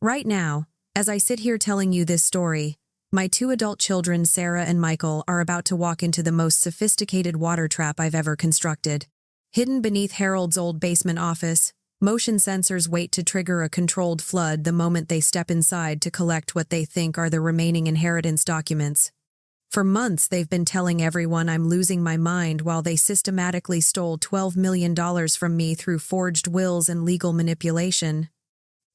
Right now, as I sit here telling you this story, my two adult children, Sarah and Michael, are about to walk into the most sophisticated water trap I've ever constructed. Hidden beneath Harold's old basement office, motion sensors wait to trigger a controlled flood the moment they step inside to collect what they think are the remaining inheritance documents. For months, they've been telling everyone I'm losing my mind while they systematically stole $12 million from me through forged wills and legal manipulation.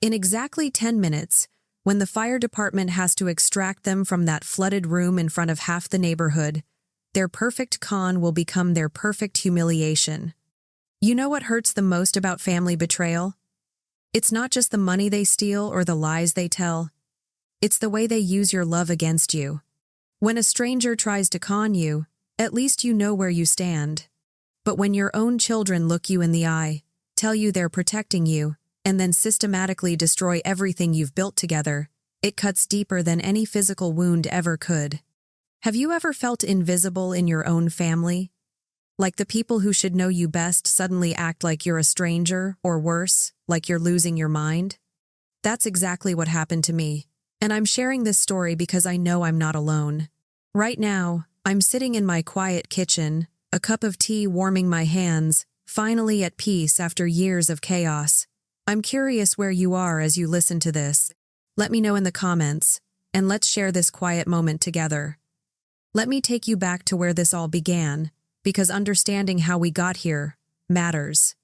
In exactly 10 minutes, when the fire department has to extract them from that flooded room in front of half the neighborhood, their perfect con will become their perfect humiliation. You know what hurts the most about family betrayal? It's not just the money they steal or the lies they tell. It's the way they use your love against you. When a stranger tries to con you, at least you know where you stand. But when your own children look you in the eye, tell you they're protecting you, and then systematically destroy everything you've built together, it cuts deeper than any physical wound ever could. Have you ever felt invisible in your own family? Like the people who should know you best suddenly act like you're a stranger, or worse, like you're losing your mind? That's exactly what happened to me, and I'm sharing this story because I know I'm not alone. Right now, I'm sitting in my quiet kitchen, a cup of tea warming my hands, finally at peace after years of chaos. I'm curious where you are as you listen to this. Let me know in the comments, and let's share this quiet moment together. Let me take you back to where this all began, because understanding how we got here matters.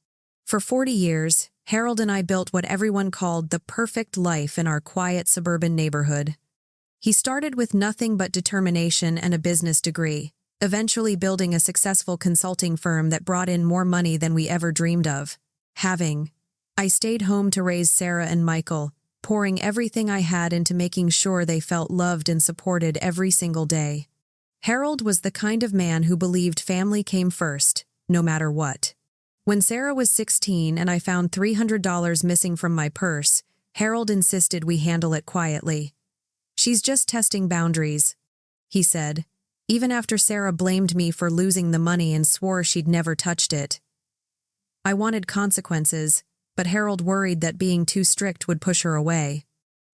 For 40 years, Harold and I built what everyone called the perfect life in our quiet suburban neighborhood. He started with nothing but determination and a business degree, eventually building a successful consulting firm that brought in more money than we ever dreamed of having. I stayed home to raise Sarah and Michael, pouring everything I had into making sure they felt loved and supported every single day. Harold was the kind of man who believed family came first, no matter what. When Sarah was 16 and I found $300 missing from my purse, Harold insisted we handle it quietly. "She's just testing boundaries," he said, even after Sarah blamed me for losing the money and swore she'd never touched it. I wanted consequences, but Harold worried that being too strict would push her away.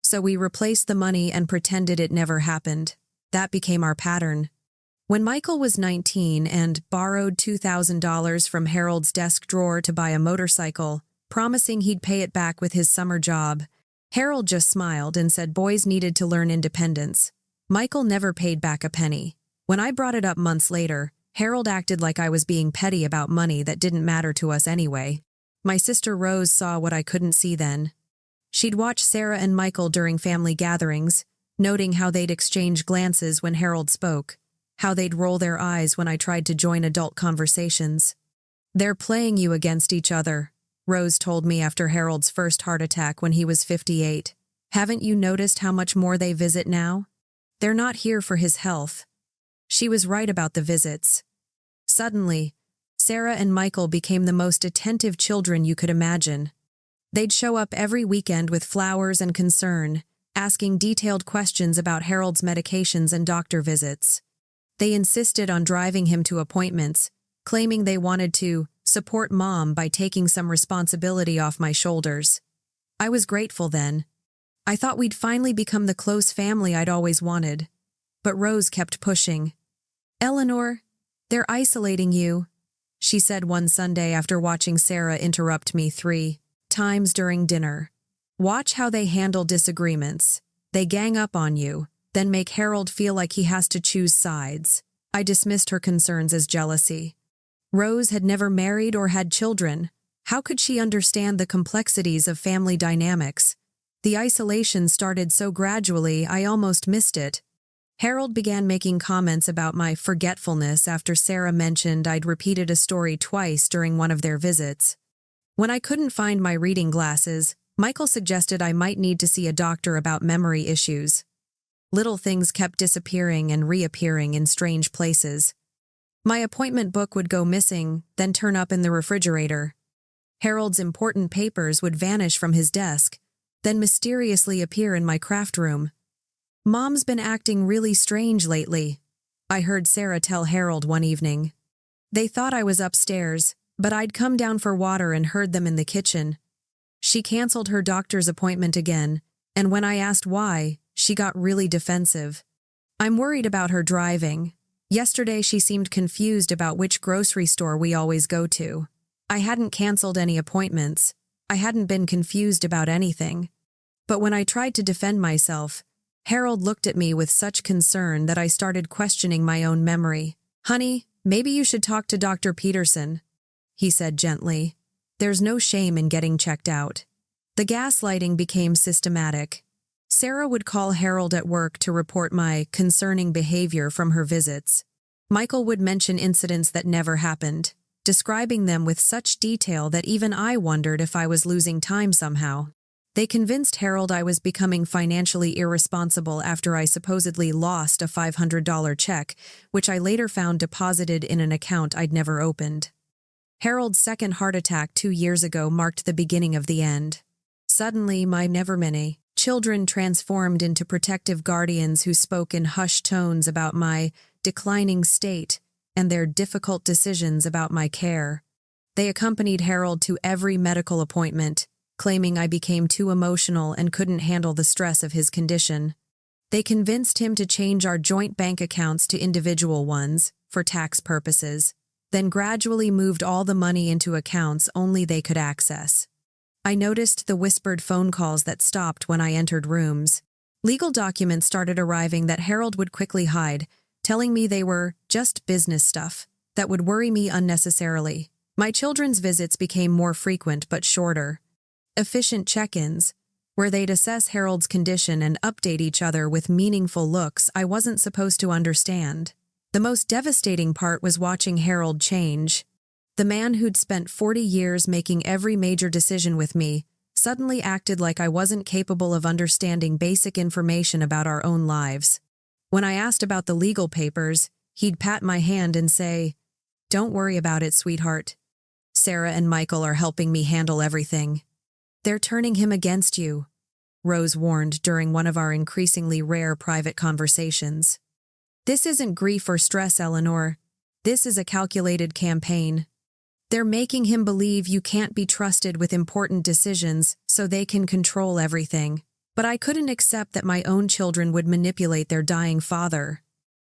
So we replaced the money and pretended it never happened. That became our pattern. When Michael was 19 and borrowed $2,000 from Harold's desk drawer to buy a motorcycle, promising he'd pay it back with his summer job, Harold just smiled and said boys needed to learn independence. Michael never paid back a penny. When I brought it up months later, Harold acted like I was being petty about money that didn't matter to us anyway. My sister Rose saw what I couldn't see then. She'd watch Sarah and Michael during family gatherings, noting how they'd exchange glances when Harold spoke, how they'd roll their eyes when I tried to join adult conversations. "They're playing you against each other," Rose told me after Harold's first heart attack when he was 58. "Haven't you noticed how much more they visit now? They're not here for his health." She was right about the visits. Suddenly, Sarah and Michael became the most attentive children you could imagine. They'd show up every weekend with flowers and concern, asking detailed questions about Harold's medications and doctor visits. They insisted on driving him to appointments, claiming they wanted to support Mom by taking some responsibility off my shoulders. I was grateful then. I thought we'd finally become the close family I'd always wanted. But Rose kept pushing. "Eleanor, they're isolating you," she said one Sunday after watching Sarah interrupt me 3 times during dinner. "Watch how they handle disagreements. They gang up on you, then make Harold feel like he has to choose sides." I dismissed her concerns as jealousy. Rose had never married or had children. How could she understand the complexities of family dynamics? The isolation started so gradually I almost missed it. Harold began making comments about my forgetfulness after Sarah mentioned I'd repeated a story twice during one of their visits. When I couldn't find my reading glasses, Michael suggested I might need to see a doctor about memory issues. Little things kept disappearing and reappearing in strange places. My appointment book would go missing, then turn up in the refrigerator. Harold's important papers would vanish from his desk, then mysteriously appear in my craft room. "Mom's been acting really strange lately," I heard Sarah tell Harold one evening. They thought I was upstairs, but I'd come down for water and heard them in the kitchen. She canceled her doctor's appointment again, And when I asked why, she got really defensive. I'm worried about her driving. Yesterday she seemed confused about which grocery store we always go to. I hadn't canceled any appointments. I hadn't been confused about anything. But when I tried to defend myself, Harold looked at me with such concern that I started questioning my own memory. "Honey, maybe you should talk to Dr. Peterson," he said gently. "There's no shame in getting checked out." The gaslighting became systematic. Sarah would call Harold at work to report my concerning behavior from her visits. Michael would mention incidents that never happened, describing them with such detail that even I wondered if I was losing time somehow. They convinced Harold I was becoming financially irresponsible after I supposedly lost a $500 check, which I later found deposited in an account I'd never opened. Harold's second heart attack 2 years ago marked the beginning of the end. Suddenly, my never many children transformed into protective guardians who spoke in hushed tones about my declining state and their difficult decisions about my care. They accompanied Harold to every medical appointment, claiming I became too emotional and couldn't handle the stress of his condition. They convinced him to change our joint bank accounts to individual ones for tax purposes, then gradually moved all the money into accounts only they could access. I noticed the whispered phone calls that stopped when I entered rooms. Legal documents started arriving that Harold would quickly hide, telling me they were just business stuff that would worry me unnecessarily. My children's visits became more frequent but shorter. Efficient check-ins, where they'd assess Harold's condition and update each other with meaningful looks I wasn't supposed to understand. The most devastating part was watching Harold change. The man who'd spent 40 years making every major decision with me suddenly acted like I wasn't capable of understanding basic information about our own lives. When I asked about the legal papers, he'd pat my hand and say, "Don't worry about it, sweetheart. Sarah and Michael are helping me handle everything." "They're turning him against you," Rose warned during one of our increasingly rare private conversations. "This isn't grief or stress, Eleanor. This is a calculated campaign. They're making him believe you can't be trusted with important decisions so they can control everything." But I couldn't accept that my own children would manipulate their dying father.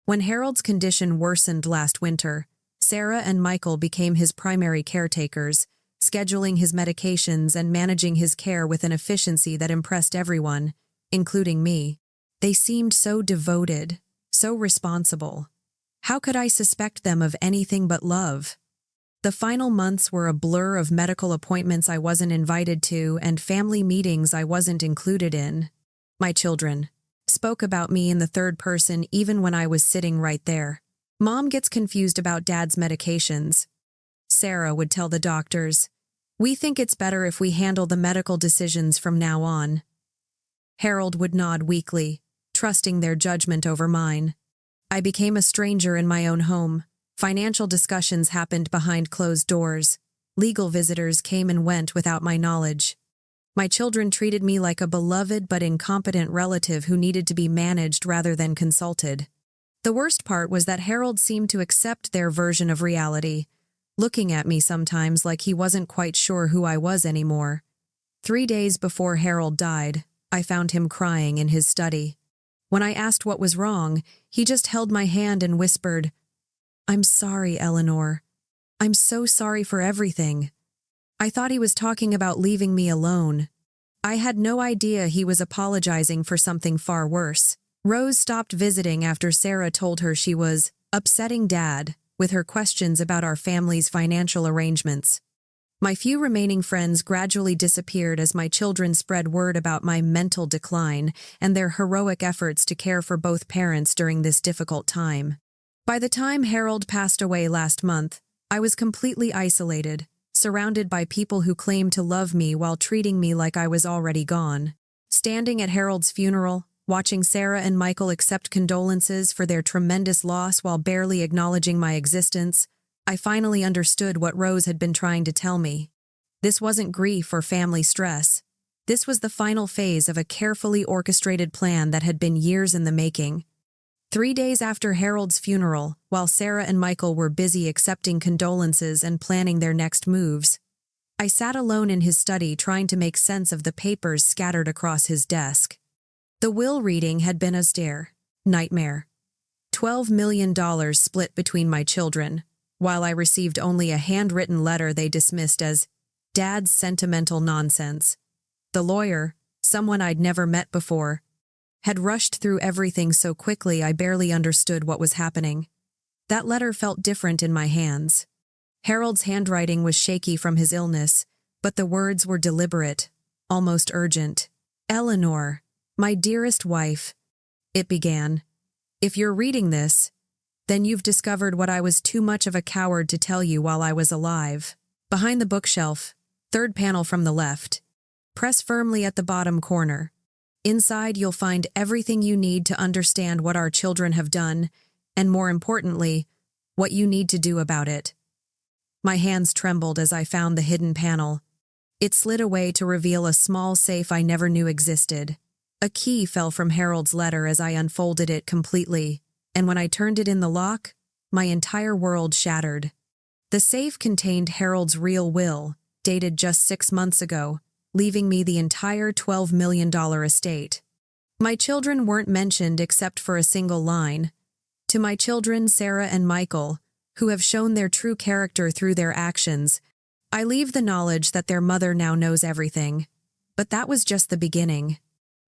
When Harold's condition worsened last winter, Sarah and Michael became his primary caretakers, scheduling his medications and managing his care with an efficiency that impressed everyone, including me. They seemed so devoted, so responsible. How could I suspect them of anything but love? The final months were a blur of medical appointments I wasn't invited to and family meetings I wasn't included in. My children spoke about me in the third person even when I was sitting right there. "Mom gets confused about Dad's medications," Sarah would tell the doctors. "We think it's better if we handle the medical decisions from now on." Harold would nod weakly, trusting their judgment over mine. I became a stranger in my own home. Financial discussions happened behind closed doors. Legal visitors came and went without my knowledge. My children treated me like a beloved but incompetent relative who needed to be managed rather than consulted. The worst part was that Harold seemed to accept their version of reality, looking at me sometimes like he wasn't quite sure who I was anymore. 3 days before Harold died, I found him crying in his study. When I asked what was wrong, he just held my hand and whispered, "I'm sorry, Eleanor. I'm so sorry for everything." I thought he was talking about leaving me alone. I had no idea he was apologizing for something far worse. Rose stopped visiting after Sarah told her she was upsetting Dad with her questions about our family's financial arrangements. My few remaining friends gradually disappeared as my children spread word about my mental decline and their heroic efforts to care for both parents during this difficult time. By the time Harold passed away last month, I was completely isolated, surrounded by people who claimed to love me while treating me like I was already gone. Standing at Harold's funeral, watching Sarah and Michael accept condolences for their tremendous loss while barely acknowledging my existence, I finally understood what Rose had been trying to tell me. This wasn't grief or family stress. This was the final phase of a carefully orchestrated plan that had been years in the making. 3 days after Harold's funeral, while Sarah and Michael were busy accepting condolences and planning their next moves, I sat alone in his study trying to make sense of the papers scattered across his desk. The will reading had been a nightmare. $12 million split between my children, while I received only a handwritten letter they dismissed as Dad's sentimental nonsense. The lawyer, someone I'd never met before, had rushed through everything so quickly I barely understood what was happening. That letter felt different in my hands. Harold's handwriting was shaky from his illness, but the words were deliberate, almost urgent. "Eleanor, my dearest wife," it began. "If you're reading this, then you've discovered what I was too much of a coward to tell you while I was alive. Behind the bookshelf, third panel from the left. Press firmly at the bottom corner. Inside you'll find everything you need to understand what our children have done, and more importantly, what you need to do about it." My hands trembled as I found the hidden panel. It slid away to reveal a small safe I never knew existed. A key fell from Harold's letter as I unfolded it completely, and when I turned it in the lock, my entire world shattered. The safe contained Harold's real will, dated just 6 months ago, leaving me the entire $12 million estate. My children weren't mentioned except for a single line. "To my children, Sarah and Michael, who have shown their true character through their actions, I leave the knowledge that their mother now knows everything." But that was just the beginning.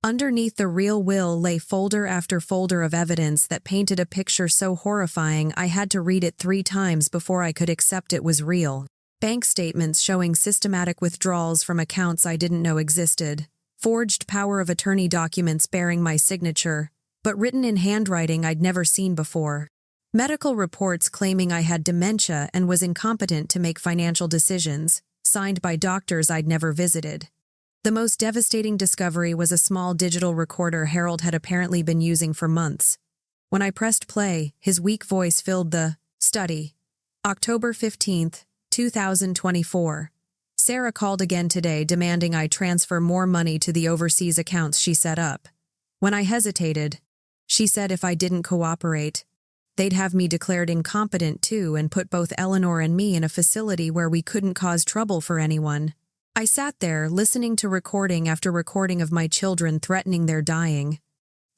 Underneath the real will lay folder after folder of evidence that painted a picture so horrifying I had to read it 3 times before I could accept it was real. Bank statements showing systematic withdrawals from accounts I didn't know existed, forged power of attorney documents bearing my signature, but written in handwriting I'd never seen before. Medical reports claiming I had dementia and was incompetent to make financial decisions, signed by doctors I'd never visited. The most devastating discovery was a small digital recorder Harold had apparently been using for months. When I pressed play, his weak voice filled the study. October 15th, 2024. Sarah called again today demanding I transfer more money to the overseas accounts she set up. When I hesitated, she said if I didn't cooperate, they'd have me declared incompetent too and put both Eleanor and me in a facility where we couldn't cause trouble for anyone. I sat there, listening to recording after recording of my children threatening their dying.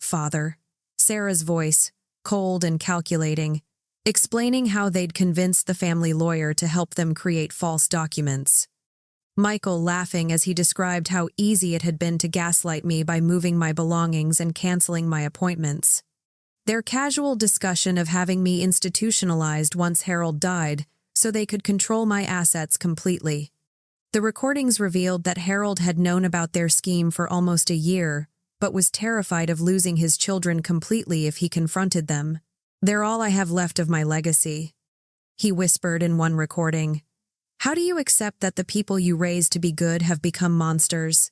Father, Sarah's voice, cold and calculating, explaining how they'd convinced the family lawyer to help them create false documents. Michael laughing as he described how easy it had been to gaslight me by moving my belongings and canceling my appointments. Their casual discussion of having me institutionalized once Harold died so they could control my assets completely. The recordings revealed that Harold had known about their scheme for almost a year, but was terrified of losing his children completely if he confronted them. "They're all I have left of my legacy," he whispered in one recording. "How do you accept that the people you raised to be good have become monsters?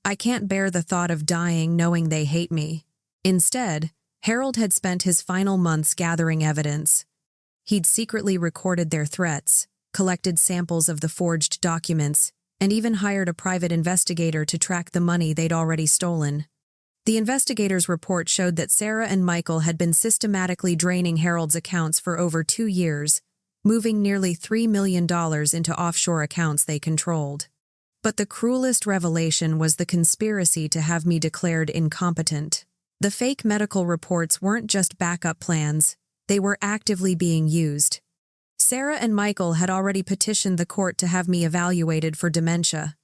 I can't bear the thought of dying knowing they hate me." Instead, Harold had spent his final months gathering evidence. He'd secretly recorded their threats, collected samples of the forged documents, and even hired a private investigator to track the money they'd already stolen. The investigator's report showed that Sarah and Michael had been systematically draining Harold's accounts for over 2 years, moving nearly $3 million into offshore accounts they controlled. But the cruelest revelation was the conspiracy to have me declared incompetent. The fake medical reports weren't just backup plans, they were actively being used. Sarah and Michael had already petitioned the court to have me evaluated for dementia.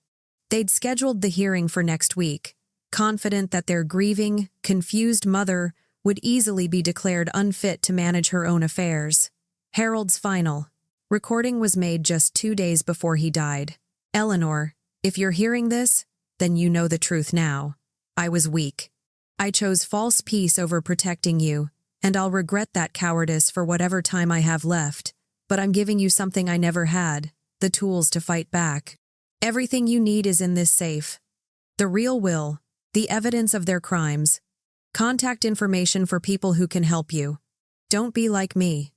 They'd scheduled the hearing for next week, confident that their grieving, confused mother would easily be declared unfit to manage her own affairs. Harold's final recording was made just 2 days before he died. "Eleanor, if you're hearing this, then you know the truth now. I was weak. I chose false peace over protecting you, and I'll regret that cowardice for whatever time I have left. But I'm giving you something I never had, the tools to fight back. Everything you need is in this safe. The real will, the evidence of their crimes, contact information for people who can help you. Don't be like me.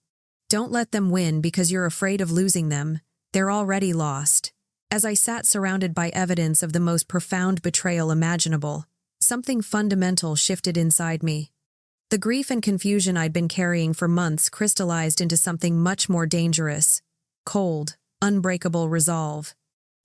Don't let them win because you're afraid of losing them. They're already lost." As I sat surrounded by evidence of the most profound betrayal imaginable, something fundamental shifted inside me. The grief and confusion I'd been carrying for months crystallized into something much more dangerous: cold, unbreakable resolve.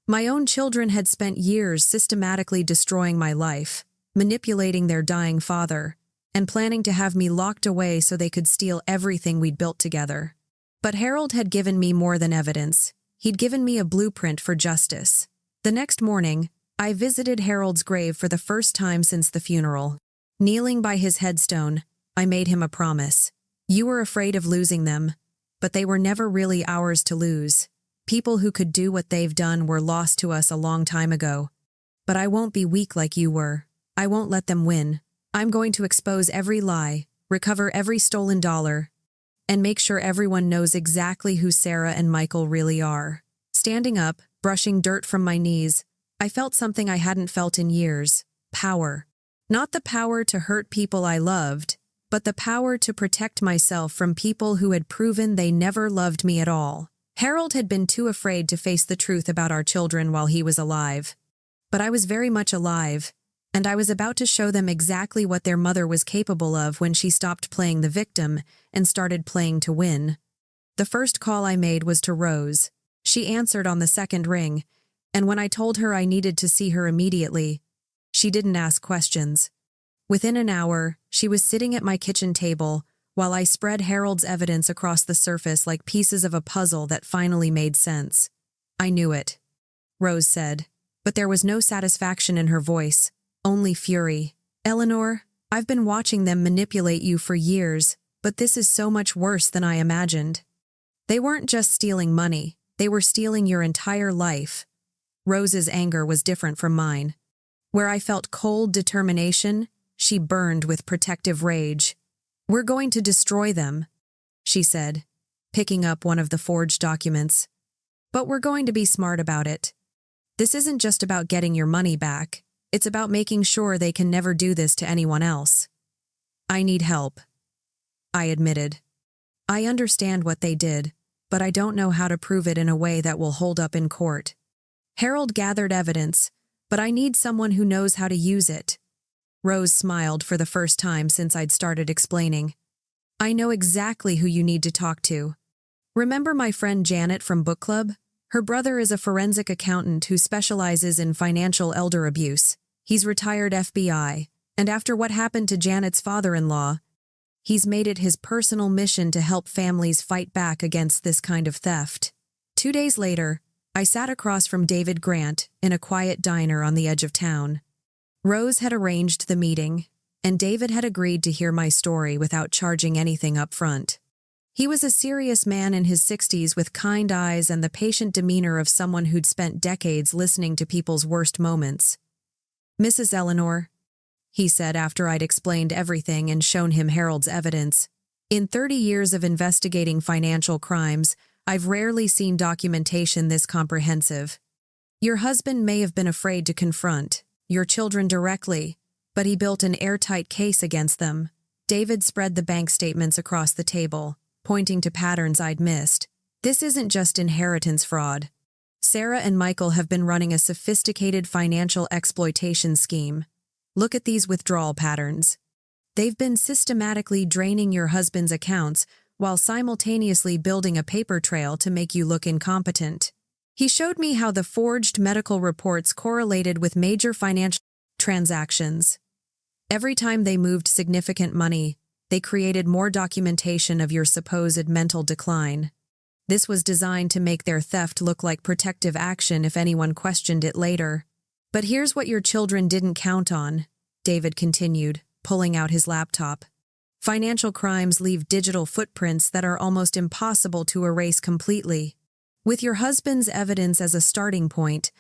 My own children had spent years systematically destroying my life, manipulating their dying father, and planning to have me locked away so they could steal everything we'd built together. But Harold had given me more than evidence. He'd given me a blueprint for justice. The next morning, I visited Harold's grave for the first time since the funeral. Kneeling by his headstone, I made him a promise. You were afraid of losing them, but they were never really ours to lose. People who could do what they've done were lost to us a long time ago. But I won't be weak like you were. I won't let them win. I'm going to expose every lie, recover every stolen dollar, and make sure everyone knows exactly who Sarah and Michael really are. Standing up, brushing dirt from my knees, I felt something I hadn't felt in years: power. Not the power to hurt people I loved, but the power to protect myself from people who had proven they never loved me at all. Harold had been too afraid to face the truth about our children while he was alive. But I was very much alive, and I was about to show them exactly what their mother was capable of when she stopped playing the victim and started playing to win. The first call I made was to Rose. She answered on the second ring, and when I told her I needed to see her immediately, she didn't ask questions. Within an hour, she was sitting at my kitchen table while I spread Harold's evidence across the surface like pieces of a puzzle that finally made sense. I knew it, Rose said, but there was no satisfaction in her voice, only fury. Eleanor, I've been watching them manipulate you for years, but this is so much worse than I imagined. They weren't just stealing money, they were stealing your entire life. Rose's anger was different from mine. Where I felt cold determination, she burned with protective rage. We're going to destroy them, she said, picking up one of the forged documents. But we're going to be smart about it. This isn't just about getting your money back. It's about making sure they can never do this to anyone else. I need help, I admitted. I understand what they did, but I don't know how to prove it in a way that will hold up in court. Harold gathered evidence, but I need someone who knows how to use it. Rose smiled for the first time since I'd started explaining. I know exactly who you need to talk to. Remember my friend Janet from book club? Her brother is a forensic accountant who specializes in financial elder abuse. He's retired FBI, and after what happened to Janet's father-in-law, he's made it his personal mission to help families fight back against this kind of theft. 2 days later, I sat across from David Grant in a quiet diner on the edge of town. Rose had arranged the meeting, and David had agreed to hear my story without charging anything up front. He was a serious man in his 60s with kind eyes and the patient demeanor of someone who'd spent decades listening to people's worst moments. Mrs. Eleanor, he said after I'd explained everything and shown him Harold's evidence, in 30 years of investigating financial crimes, I've rarely seen documentation this comprehensive. Your husband may have been afraid to confront your children directly, but he built an airtight case against them. David spread the bank statements across the table, pointing to patterns I'd missed. This isn't just inheritance fraud. Sarah and Michael have been running a sophisticated financial exploitation scheme. Look at these withdrawal patterns. They've been systematically draining your husband's accounts while simultaneously building a paper trail to make you look incompetent. He showed me how the forged medical reports correlated with major financial transactions. Every time they moved significant money, they created more documentation of your supposed mental decline. This was designed to make their theft look like protective action if anyone questioned it later. But here's what your children didn't count on, David continued, pulling out his laptop. Financial crimes leave digital footprints that are almost impossible to erase completely. With your husband's evidence as a starting point,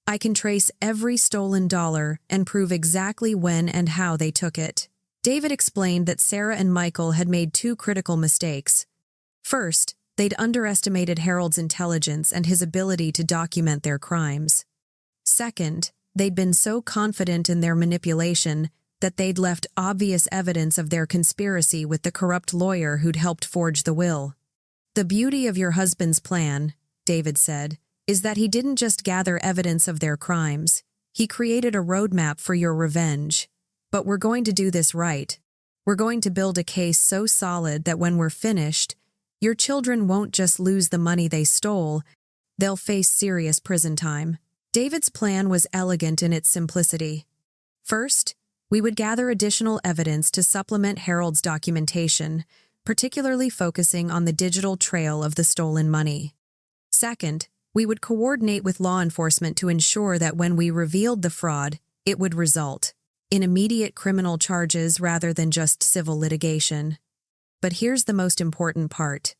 I can trace every stolen dollar and prove exactly when and how they took it. David explained that Sarah and Michael had made 2 critical mistakes. First, they'd underestimated Harold's intelligence and his ability to document their crimes. Second, they'd been so confident in their manipulation that they'd left obvious evidence of their conspiracy with the corrupt lawyer who'd helped forge the will. The beauty of your husband's plan, David said, is that he didn't just gather evidence of their crimes. He created a roadmap for your revenge. But we're going to do this right. We're going to build a case so solid that when we're finished, your children won't just lose the money they stole, they'll face serious prison time. David's plan was elegant in its simplicity. First, we would gather additional evidence to supplement Harold's documentation, particularly focusing on the digital trail of the stolen money. Second, we would coordinate with law enforcement to ensure that when we revealed the fraud, it would result in immediate criminal charges rather than just civil litigation. But here's the most important part,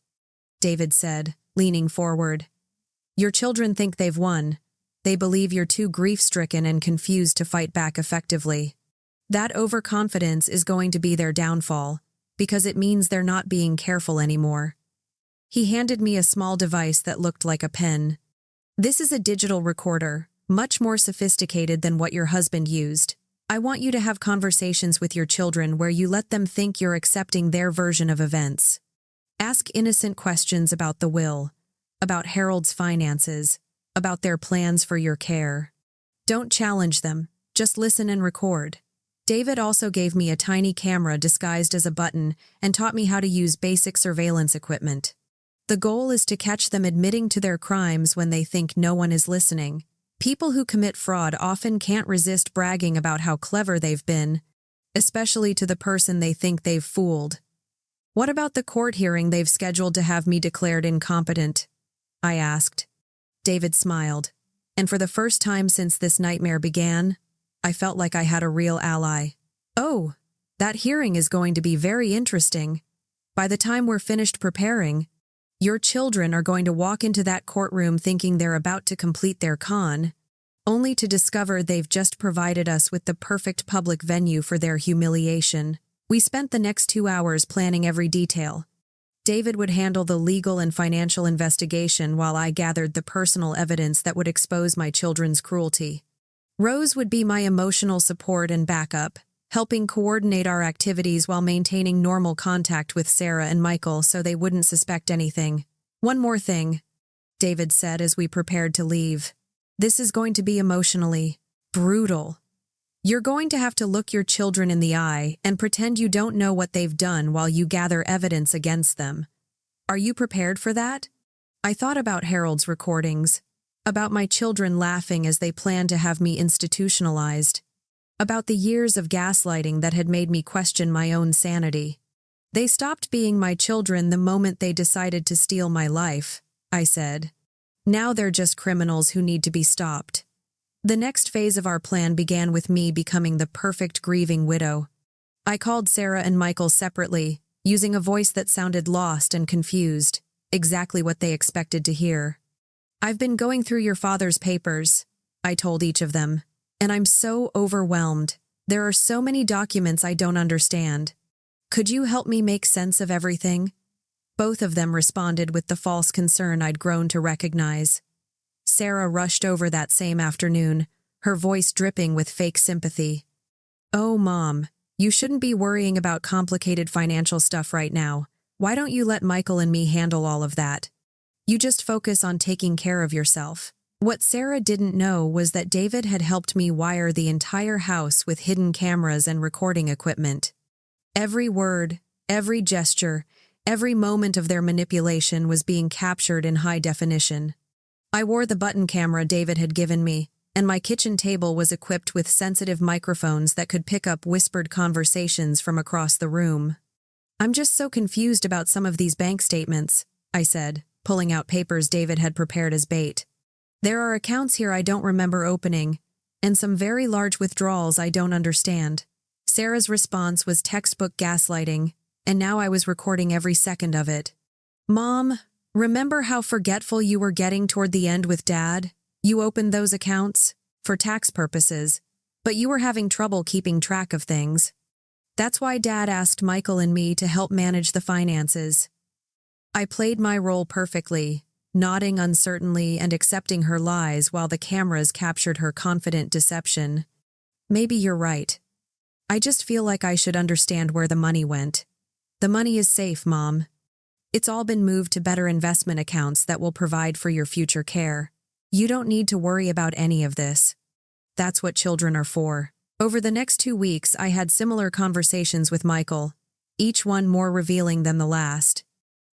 David said, leaning forward. Your children think they've won. They believe you're too grief-stricken and confused to fight back effectively. That overconfidence is going to be their downfall, because it means they're not being careful anymore. He handed me a small device that looked like a pen. This is a digital recorder, much more sophisticated than what your husband used. I want you to have conversations with your children where you let them think you're accepting their version of events. Ask innocent questions about the will, about Harold's finances, about their plans for your care. Don't challenge them, just listen and record. David also gave me a tiny camera disguised as a button and taught me how to use basic surveillance equipment. The goal is to catch them admitting to their crimes when they think no one is listening. People who commit fraud often can't resist bragging about how clever they've been, especially to the person they think they've fooled. What about the court hearing they've scheduled to have me declared incompetent? I asked. David smiled, and for the first time since this nightmare began, I felt like I had a real ally. Oh, that hearing is going to be very interesting. By the time we're finished preparing, your children are going to walk into that courtroom thinking they're about to complete their con, only to discover they've just provided us with the perfect public venue for their humiliation. We spent the next 2 hours planning every detail. David would handle the legal and financial investigation while I gathered the personal evidence that would expose my children's cruelty. Rose would be my emotional support and backup, helping coordinate our activities while maintaining normal contact with Sarah and Michael so they wouldn't suspect anything. One more thing, David said as we prepared to leave. This is going to be emotionally brutal. You're going to have to look your children in the eye and pretend you don't know what they've done while you gather evidence against them. Are you prepared for that? I thought about Harold's recordings, about my children laughing as they planned to have me institutionalized, about the years of gaslighting that had made me question my own sanity. They stopped being my children the moment they decided to steal my life, I said. Now they're just criminals who need to be stopped. The next phase of our plan began with me becoming the perfect grieving widow. I called Sarah and Michael separately, using a voice that sounded lost and confused, exactly what they expected to hear. I've been going through your father's papers, I told each of them. And I'm so overwhelmed. There are so many documents I don't understand. Could you help me make sense of everything? Both of them responded with the false concern I'd grown to recognize. Sarah rushed over that same afternoon, her voice dripping with fake sympathy. Oh, Mom, you shouldn't be worrying about complicated financial stuff right now. Why don't you let Michael and me handle all of that? You just focus on taking care of yourself. What Sarah didn't know was that David had helped me wire the entire house with hidden cameras and recording equipment. Every word, every gesture, every moment of their manipulation was being captured in high definition. I wore the button camera David had given me, and my kitchen table was equipped with sensitive microphones that could pick up whispered conversations from across the room. I'm just so confused about some of these bank statements, I said, pulling out papers David had prepared as bait. There are accounts here I don't remember opening, and some very large withdrawals I don't understand. Sarah's response was textbook gaslighting, and now I was recording every second of it. Mom, remember how forgetful you were getting toward the end with Dad? You opened those accounts for tax purposes, but you were having trouble keeping track of things. That's why Dad asked Michael and me to help manage the finances. I played my role perfectly, nodding uncertainly and accepting her lies while the cameras captured her confident deception. Maybe you're right. I just feel like I should understand where the money went. The money is safe, Mom. It's all been moved to better investment accounts that will provide for your future care. You don't need to worry about any of this. That's what children are for. Over the next 2 weeks, I had similar conversations with Michael, each one more revealing than the last.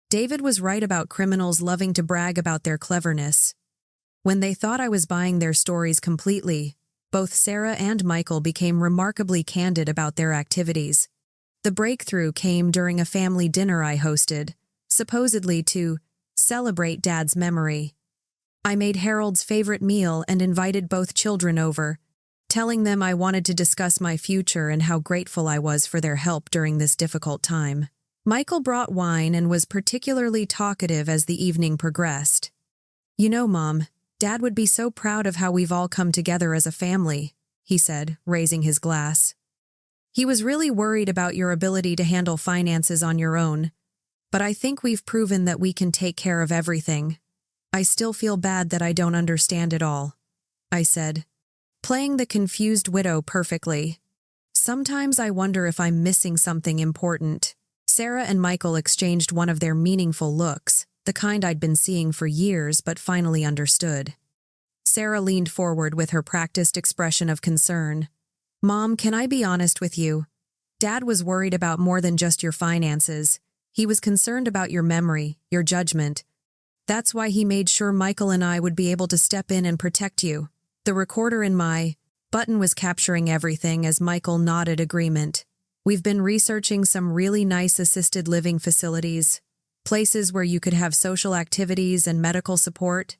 David was right about criminals loving to brag about their cleverness. When they thought I was buying their stories completely, both Sarah and Michael became remarkably candid about their activities. The breakthrough came during a family dinner I hosted, supposedly to celebrate Dad's memory. I made Harold's favorite meal and invited both children over, telling them I wanted to discuss my future and how grateful I was for their help during this difficult time. Michael brought wine and was particularly talkative as the evening progressed. "You know, Mom, Dad would be so proud of how we've all come together as a family," he said, raising his glass. "He was really worried about your ability to handle finances on your own, but I think we've proven that we can take care of everything. I still feel bad that I don't understand it all," I said, playing the confused widow perfectly. "Sometimes I wonder if I'm missing something important." Sarah and Michael exchanged one of their meaningful looks, the kind I'd been seeing for years but finally understood. Sarah leaned forward with her practiced expression of concern. "Mom, can I be honest with you? Dad was worried about more than just your finances. He was concerned about your memory, your judgment. That's why he made sure Michael and I would be able to step in and protect you." The recorder in my button was capturing everything as Michael nodded agreement. "We've been researching some really nice assisted living facilities, places where you could have social activities and medical support.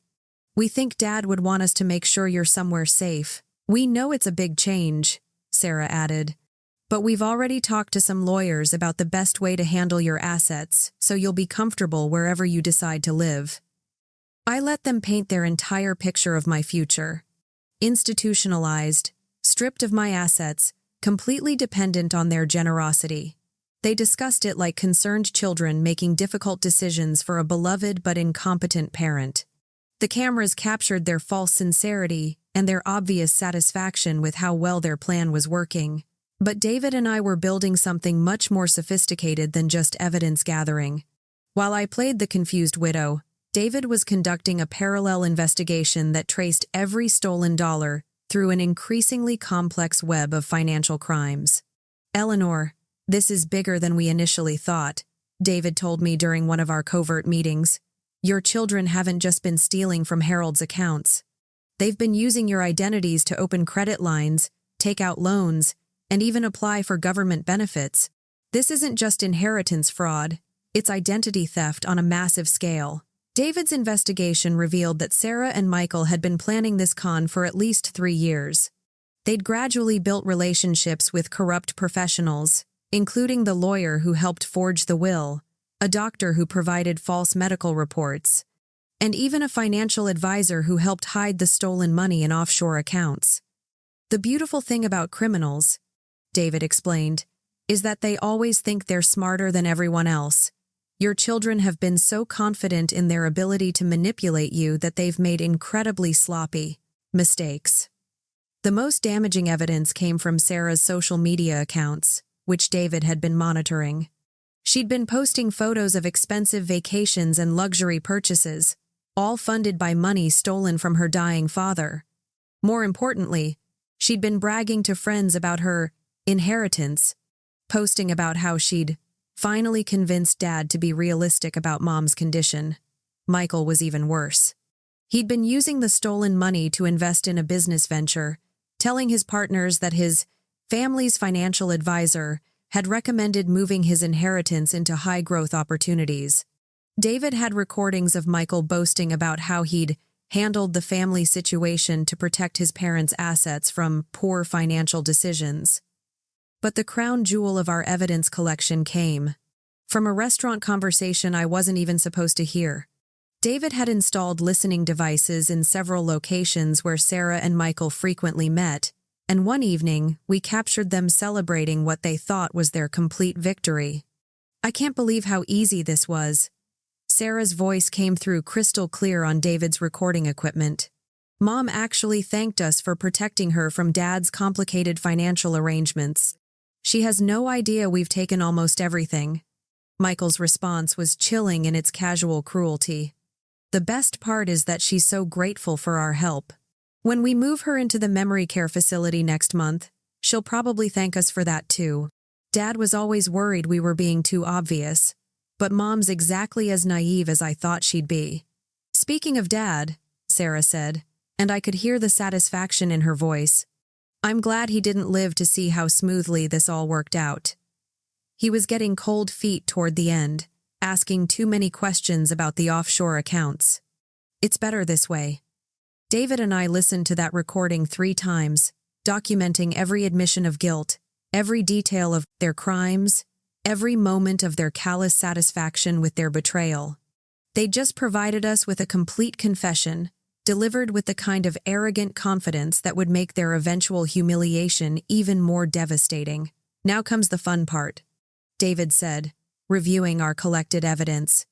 We think Dad would want us to make sure you're somewhere safe. We know it's a big change," Sarah added, "but we've already talked to some lawyers about the best way to handle your assets so you'll be comfortable wherever you decide to live." I let them paint their entire picture of my future. Institutionalized, stripped of my assets, completely dependent on their generosity. They discussed it like concerned children making difficult decisions for a beloved but incompetent parent. The cameras captured their false sincerity and their obvious satisfaction with how well their plan was working. But David and I were building something much more sophisticated than just evidence gathering. While I played the confused widow, David was conducting a parallel investigation that traced every stolen dollar through an increasingly complex web of financial crimes. "Eleanor, this is bigger than we initially thought," David told me during one of our covert meetings. "Your children haven't just been stealing from Harold's accounts. They've been using your identities to open credit lines, take out loans, and even apply for government benefits. This isn't just inheritance fraud, it's identity theft on a massive scale." David's investigation revealed that Sarah and Michael had been planning this con for at least 3 years. They'd gradually built relationships with corrupt professionals, including the lawyer who helped forge the will, a doctor who provided false medical reports, and even a financial advisor who helped hide the stolen money in offshore accounts. "The beautiful thing about criminals," David explained, "is that they always think they're smarter than everyone else. Your children have been so confident in their ability to manipulate you that they've made incredibly sloppy mistakes." The most damaging evidence came from Sarah's social media accounts, which David had been monitoring. She'd been posting photos of expensive vacations and luxury purchases, all funded by money stolen from her dying father. More importantly, she'd been bragging to friends about her inheritance, posting about how she'd finally convinced Dad to be realistic about Mom's condition. Michael was even worse. He'd been using the stolen money to invest in a business venture, telling his partners that his family's financial advisor had recommended moving his inheritance into high-growth opportunities. David had recordings of Michael boasting about how he'd handled the family situation to protect his parents' assets from poor financial decisions. But the crown jewel of our evidence collection came from a restaurant conversation I wasn't even supposed to hear. David had installed listening devices in several locations where Sarah and Michael frequently met, and one evening we captured them celebrating what they thought was their complete victory. "I can't believe how easy this was." Sarah's voice came through crystal clear on David's recording equipment. "Mom actually thanked us for protecting her from Dad's complicated financial arrangements. She has no idea we've taken almost everything." Michael's response was chilling in its casual cruelty. "The best part is that she's so grateful for our help. When we move her into the memory care facility next month, she'll probably thank us for that too. Dad was always worried we were being too obvious, but Mom's exactly as naive as I thought she'd be." Speaking of Dad, Sarah said, and I could hear the satisfaction in her voice. I'm glad he didn't live to see how smoothly this all worked out. He was getting cold feet toward the end, asking too many questions about the offshore accounts. It's better this way. David and I listened to that recording 3 times, documenting every admission of guilt, every detail of their crimes, every moment of their callous satisfaction with their betrayal. They just provided us with a complete confession, delivered with the kind of arrogant confidence that would make their eventual humiliation even more devastating. Now comes the fun part, David said, reviewing our collected evidence.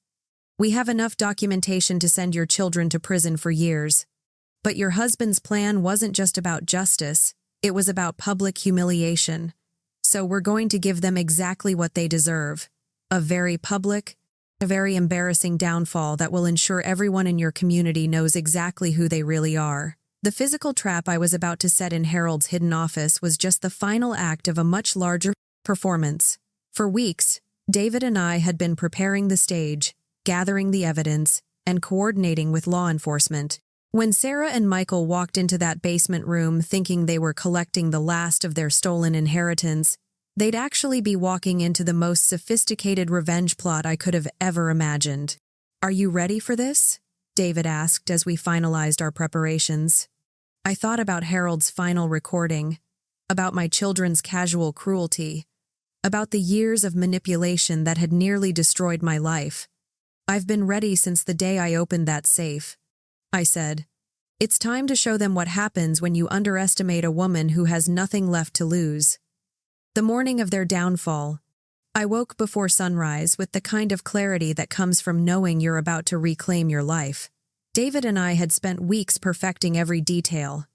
We have enough documentation to send your children to prison for years. But your husband's plan wasn't just about justice, it was about public humiliation. So we're going to give them exactly what they deserve. A very public, a very embarrassing downfall that will ensure everyone in your community knows exactly who they really are. The physical trap I was about to set in Harold's hidden office was just the final act of a much larger performance. For weeks, David and I had been preparing the stage, gathering the evidence, and coordinating with law enforcement. When Sarah and Michael walked into that basement room thinking they were collecting the last of their stolen inheritance, they'd actually be walking into the most sophisticated revenge plot I could have ever imagined. Are you ready for this? David asked as we finalized our preparations. I thought about Harold's final recording, about my children's casual cruelty, about the years of manipulation that had nearly destroyed my life. I've been ready since the day I opened that safe. I said, it's time to show them what happens when you underestimate a woman who has nothing left to lose. The morning of their downfall, I woke before sunrise with the kind of clarity that comes from knowing you're about to reclaim your life. David and I had spent weeks perfecting every detail,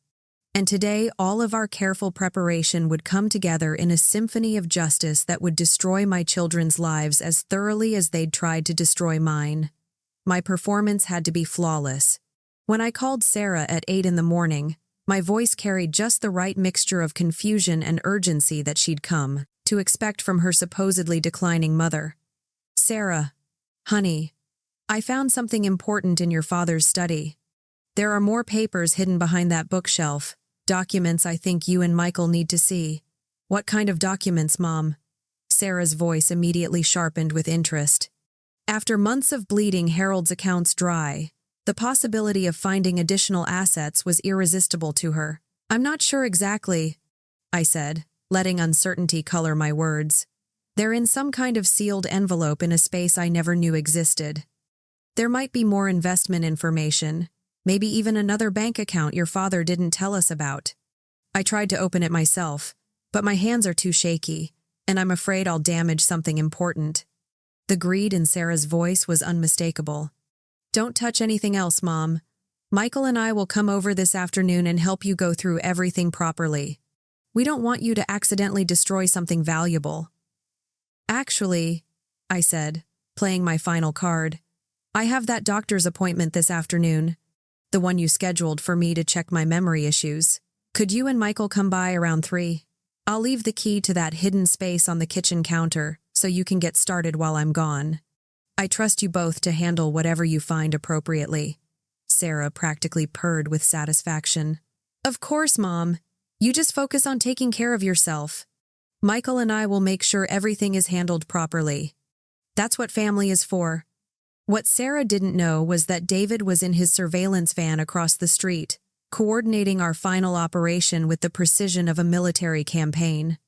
and today all of our careful preparation would come together in a symphony of justice that would destroy my children's lives as thoroughly as they'd tried to destroy mine. My performance had to be flawless. When I called Sarah at 8 in the morning, my voice carried just the right mixture of confusion and urgency that she'd come to expect from her supposedly declining mother. Sarah, honey, I found something important in your father's study. There are more papers hidden behind that bookshelf, documents I think you and Michael need to see. What kind of documents, Mom? Sarah's voice immediately sharpened with interest. After months of bleeding Harold's accounts dry, the possibility of finding additional assets was irresistible to her. I'm not sure exactly, I said, letting uncertainty color my words. They're in some kind of sealed envelope in a space I never knew existed. There might be more investment information, maybe even another bank account your father didn't tell us about. I tried to open it myself, but my hands are too shaky, and I'm afraid I'll damage something important. The greed in Sarah's voice was unmistakable. Don't touch anything else, Mom. Michael and I will come over this afternoon and help you go through everything properly. We don't want you to accidentally destroy something valuable. Actually, I said, playing my final card, I have that doctor's appointment this afternoon, the one you scheduled for me to check my memory issues. Could you and Michael come by around 3? I'll leave the key to that hidden space on the kitchen counter so you can get started while I'm gone. I trust you both to handle whatever you find appropriately. Sarah practically purred with satisfaction. Of course, Mom. You just focus on taking care of yourself. Michael and I will make sure everything is handled properly. That's what family is for. What Sarah didn't know was that David was in his surveillance van across the street, coordinating our final operation with the precision of a military campaign.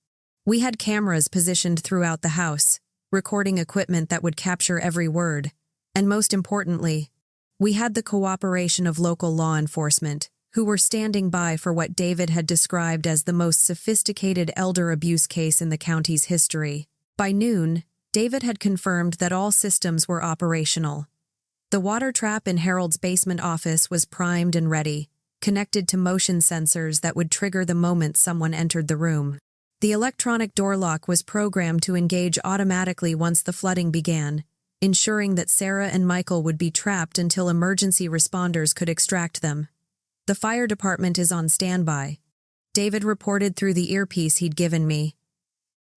We had cameras positioned throughout the house, recording equipment that would capture every word, and most importantly, we had the cooperation of local law enforcement, who were standing by for what David had described as the most sophisticated elder abuse case in the county's history. By noon, David had confirmed that all systems were operational. The water trap in Harold's basement office was primed and ready, connected to motion sensors that would trigger the moment someone entered the room. The electronic door lock was programmed to engage automatically once the flooding began, ensuring that Sarah and Michael would be trapped until emergency responders could extract them. The fire department is on standby, David reported through the earpiece he'd given me.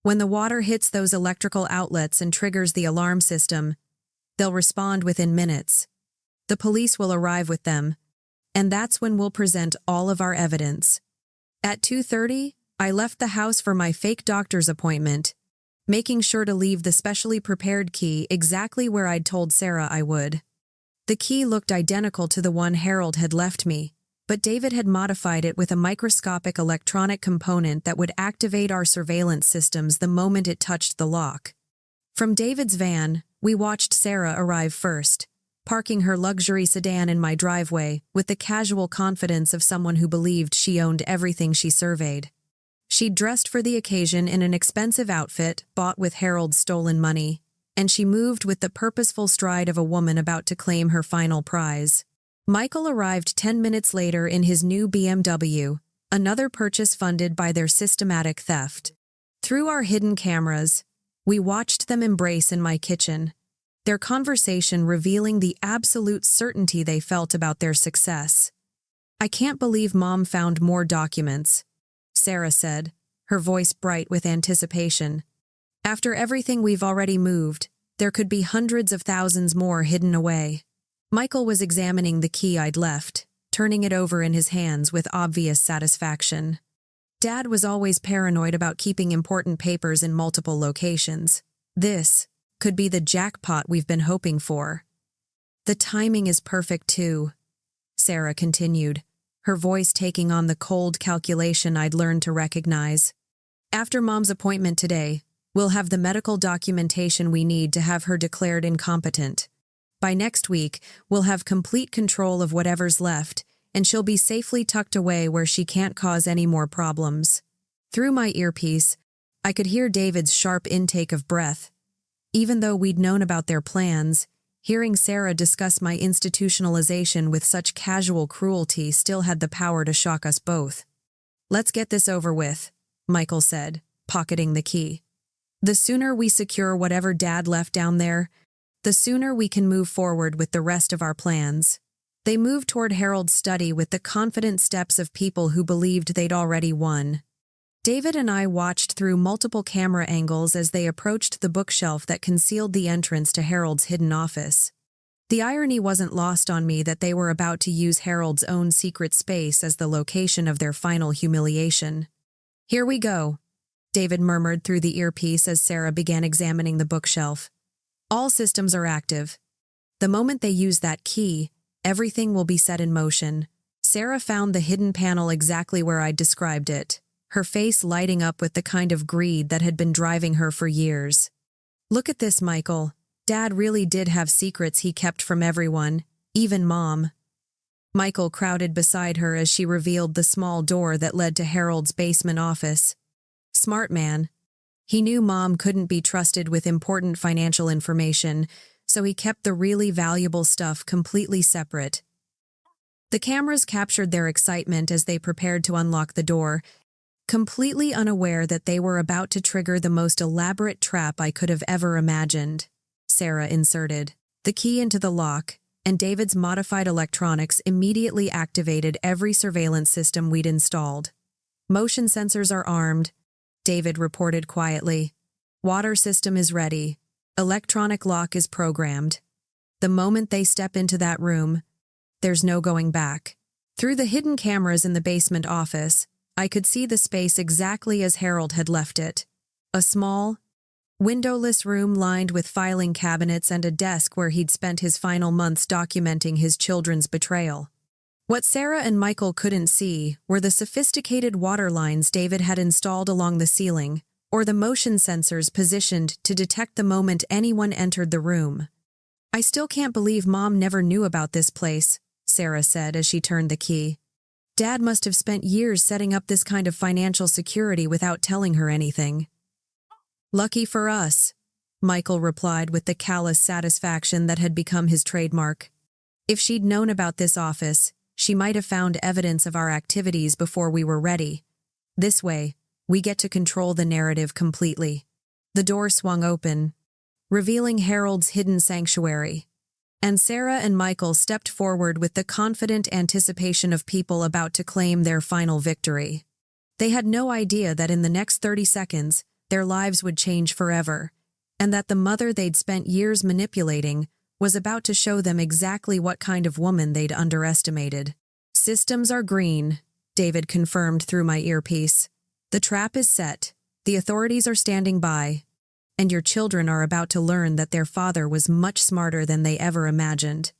When the water hits those electrical outlets and triggers the alarm system, they'll respond within minutes. The police will arrive with them, And that's when we'll present all of our evidence. At 2:30, I left the house for my fake doctor's appointment, making sure to leave the specially prepared key exactly where I'd told Sarah I would. The key looked identical to the one Harold had left me, but David had modified it with a microscopic electronic component that would activate our surveillance systems the moment it touched the lock. From David's van, we watched Sarah arrive first, parking her luxury sedan in my driveway with the casual confidence of someone who believed she owned everything she surveyed. She'd dressed for the occasion in an expensive outfit bought with Harold's stolen money, and she moved with the purposeful stride of a woman about to claim her final prize. Michael arrived 10 minutes later in his new BMW, another purchase funded by their systematic theft. Through our hidden cameras, we watched them embrace in my kitchen, their conversation revealing the absolute certainty they felt about their success. "I can't believe Mom found more documents," Sarah said, her voice bright with anticipation. "After everything we've already moved, there could be hundreds of thousands more hidden away." Michael was examining the key I'd left, turning it over in his hands with obvious satisfaction. Dad was always paranoid about keeping important papers in multiple locations. This could be the jackpot we've been hoping for. "The timing is perfect, too," Sarah continued, her voice taking on the cold calculation I'd learned to recognize. "After Mom's appointment today, we'll have the medical documentation we need to have her declared incompetent. By next week, we'll have complete control of whatever's left, and she'll be safely tucked away where she can't cause any more problems." Through my earpiece, I could hear David's sharp intake of breath. Even though we'd known about their plans, hearing Sarah discuss my institutionalization with such casual cruelty still had the power to shock us both. "Let's get this over with," Michael said, pocketing the key. "The sooner we secure whatever Dad left down there, the sooner we can move forward with the rest of our plans." They moved toward Harold's study with the confident steps of people who believed they'd already won. David and I watched through multiple camera angles as they approached the bookshelf that concealed the entrance to Harold's hidden office. The irony wasn't lost on me that they were about to use Harold's own secret space as the location of their final humiliation. "Here we go," David murmured through the earpiece as Sarah began examining the bookshelf. "All systems are active. The moment they use that key, everything will be set in motion." Sarah found the hidden panel exactly where I'd described it, her face lighting up with the kind of greed that had been driving her for years. "Look at this, Michael. Dad really did have secrets he kept from everyone, even Mom." Michael crowded beside her as she revealed the small door that led to Harold's basement office. Smart man. He knew Mom couldn't be trusted with important financial information, so he kept the really valuable stuff completely separate. The cameras captured their excitement as they prepared to unlock the door, completely unaware that they were about to trigger the most elaborate trap I could have ever imagined. Sarah inserted the key into the lock, and David's modified electronics immediately activated every surveillance system we'd installed. "Motion sensors are armed," David reported quietly. "Water system is ready. Electronic lock is programmed. The moment they step into that room, there's no going back." Through the hidden cameras in the basement office, I could see the space exactly as Harold had left it. A small, windowless room lined with filing cabinets and a desk where he'd spent his final months documenting his children's betrayal. What Sarah and Michael couldn't see were the sophisticated water lines David had installed along the ceiling, or the motion sensors positioned to detect the moment anyone entered the room. "I still can't believe Mom never knew about this place," Sarah said as she turned the key. "Dad must have spent years setting up this kind of financial security without telling her anything." "Lucky for us," Michael replied with the callous satisfaction that had become his trademark. "If she'd known about this office, she might have found evidence of our activities before we were ready. This way, we get to control the narrative completely." The door swung open, revealing Harold's hidden sanctuary, and Sarah and Michael stepped forward with the confident anticipation of people about to claim their final victory. They had no idea that in the next 30 seconds, their lives would change forever, and that the mother they'd spent years manipulating was about to show them exactly what kind of woman they'd underestimated. Systems are green, David confirmed through my earpiece. The trap is set, the authorities are standing by, and your children are about to learn that their father was much smarter than they ever imagined.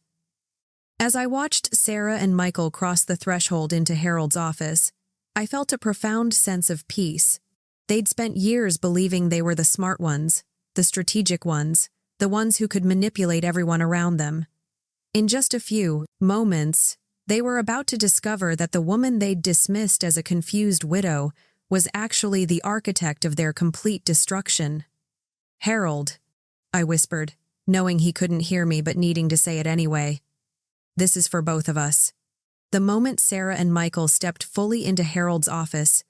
As I watched Sarah and Michael cross the threshold into Harold's office, I felt a profound sense of peace. They'd spent years believing they were the smart ones, the strategic ones, the ones who could manipulate everyone around them. In just a few moments, they were about to discover that the woman they'd dismissed as a confused widow was actually the architect of their complete destruction. "Harold," I whispered, knowing he couldn't hear me but needing to say it anyway. "This is for both of us." The moment Sarah and Michael stepped fully into Harold's office,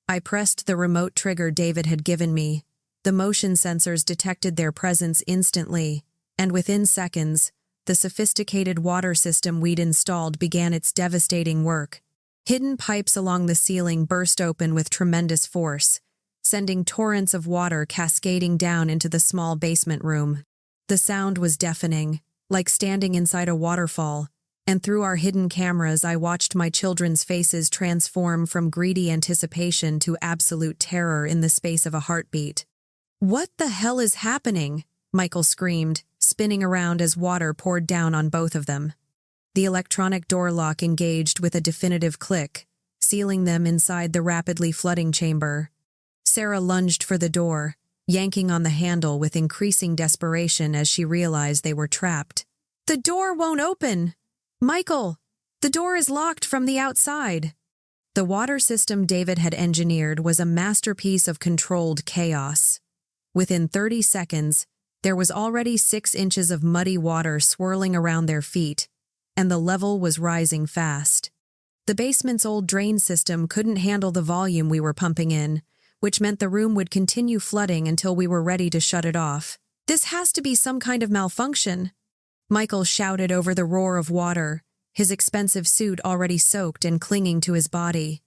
I pressed the remote trigger David had given me. The motion sensors detected their presence instantly, and within seconds, the sophisticated water system we'd installed began its devastating work. Hidden pipes along the ceiling burst open with tremendous force, sending torrents of water cascading down into the small basement room. The sound was deafening, like standing inside a waterfall, and through our hidden cameras I watched my children's faces transform from greedy anticipation to absolute terror in the space of a heartbeat. "What the hell is happening?" Michael screamed, spinning around as water poured down on both of them. The electronic door lock engaged with a definitive click, sealing them inside the rapidly flooding chamber. Sarah lunged for the door, yanking on the handle with increasing desperation as she realized they were trapped. "The door won't open! Michael, the door is locked from the outside!" The water system David had engineered was a masterpiece of controlled chaos. Within 30 seconds, there was already 6 inches of muddy water swirling around their feet, and the level was rising fast. The basement's old drain system couldn't handle the volume we were pumping in, which meant the room would continue flooding until we were ready to shut it off. "This has to be some kind of malfunction," Michael shouted over the roar of water, his expensive suit already soaked and clinging to his body.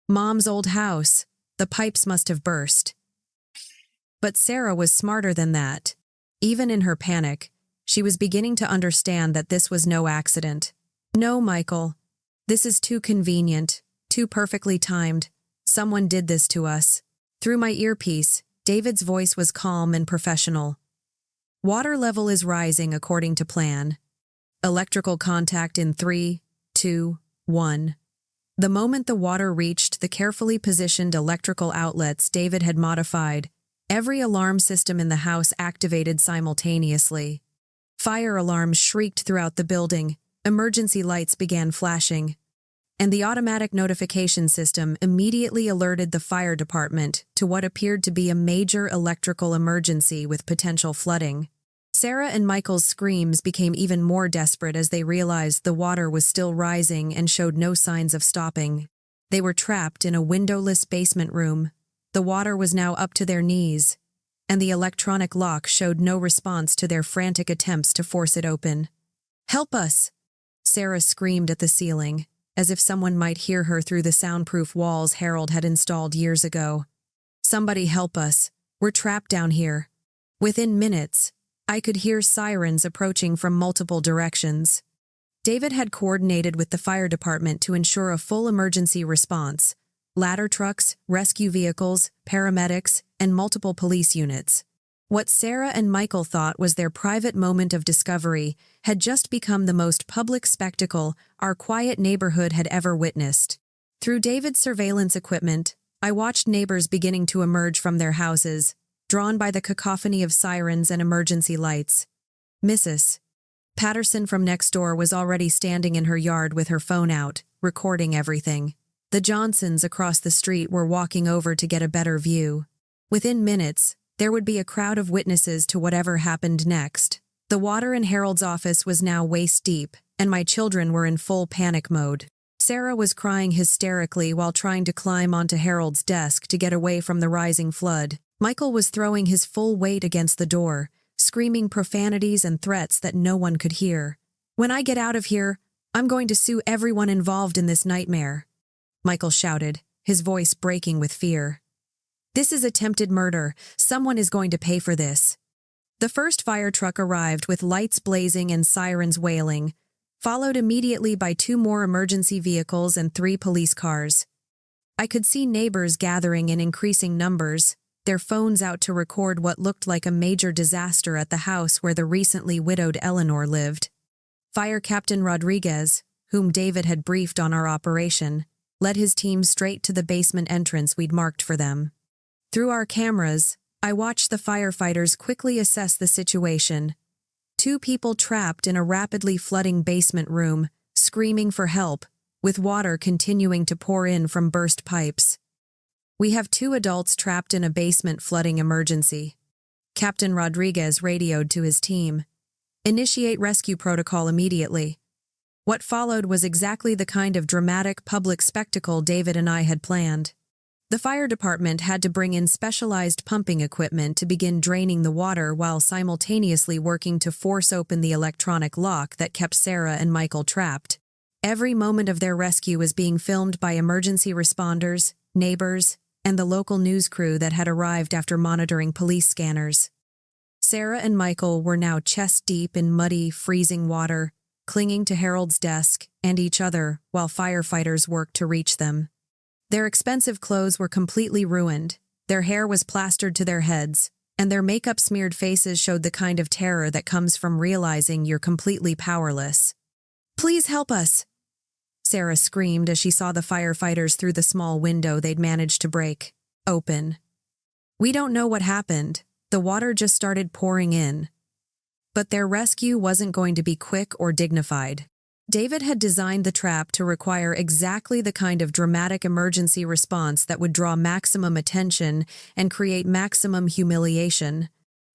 "Mom's old house. The pipes must have burst." But Sarah was smarter than that. Even in her panic, she was beginning to understand that this was no accident. "No, Michael. This is too convenient, too perfectly timed. Someone did this to us." Through my earpiece, David's voice was calm and professional. "Water level is rising according to plan. Electrical contact in 3, 2, 1. The moment the water reached the carefully positioned electrical outlets David had modified, every alarm system in the house activated simultaneously. Fire alarms shrieked throughout the building, emergency lights began flashing, and the automatic notification system immediately alerted the fire department to what appeared to be a major electrical emergency with potential flooding. Sarah and Michael's screams became even more desperate as they realized the water was still rising and showed no signs of stopping. They were trapped in a windowless basement room. The water was now up to their knees, and the electronic lock showed no response to their frantic attempts to force it open. "Help us!" Sarah screamed at the ceiling, as if someone might hear her through the soundproof walls Harold had installed years ago. "Somebody help us. We're trapped down here." Within minutes, I could hear sirens approaching from multiple directions. David had coordinated with the fire department to ensure a full emergency response: ladder trucks, rescue vehicles, paramedics, and multiple police units. What Sarah and Michael thought was their private moment of discovery had just become the most public spectacle our quiet neighborhood had ever witnessed. Through David's surveillance equipment, I watched neighbors beginning to emerge from their houses, drawn by the cacophony of sirens and emergency lights. Mrs. Patterson from next door was already standing in her yard with her phone out, recording everything. The Johnsons across the street were walking over to get a better view. Within minutes, there would be a crowd of witnesses to whatever happened next. The water in Harold's office was now waist-deep, and my children were in full panic mode. Sarah was crying hysterically while trying to climb onto Harold's desk to get away from the rising flood. Michael was throwing his full weight against the door, screaming profanities and threats that no one could hear. "When I get out of here, I'm going to sue everyone involved in this nightmare," Michael shouted, his voice breaking with fear. "This is attempted murder. Someone is going to pay for this." The first fire truck arrived with lights blazing and sirens wailing. followed immediately by 2 more emergency vehicles and 3 police cars. I could see neighbors gathering in increasing numbers, their phones out to record what looked like a major disaster at the house where the recently widowed Eleanor lived. Fire Captain Rodriguez, whom David had briefed on our operation, led his team straight to the basement entrance we'd marked for them. Through our cameras, I watched the firefighters quickly assess the situation. 2 people trapped in a rapidly flooding basement room, screaming for help, with water continuing to pour in from burst pipes. "We have 2 adults trapped in a basement flooding emergency." Captain Rodriguez radioed to his team. "Initiate rescue protocol immediately." What followed was exactly the kind of dramatic public spectacle David and I had planned. The fire department had to bring in specialized pumping equipment to begin draining the water while simultaneously working to force open the electronic lock that kept Sarah and Michael trapped. Every moment of their rescue was being filmed by emergency responders, neighbors, and the local news crew that had arrived after monitoring police scanners. Sarah and Michael were now chest-deep in muddy, freezing water, clinging to Harold's desk and each other while firefighters worked to reach them. Their expensive clothes were completely ruined, their hair was plastered to their heads, and their makeup-smeared faces showed the kind of terror that comes from realizing you're completely powerless. "Please help us!" Sarah screamed as she saw the firefighters through the small window they'd managed to break open. "We don't know what happened. The water just started pouring in." But their rescue wasn't going to be quick or dignified. David had designed the trap to require exactly the kind of dramatic emergency response that would draw maximum attention and create maximum humiliation.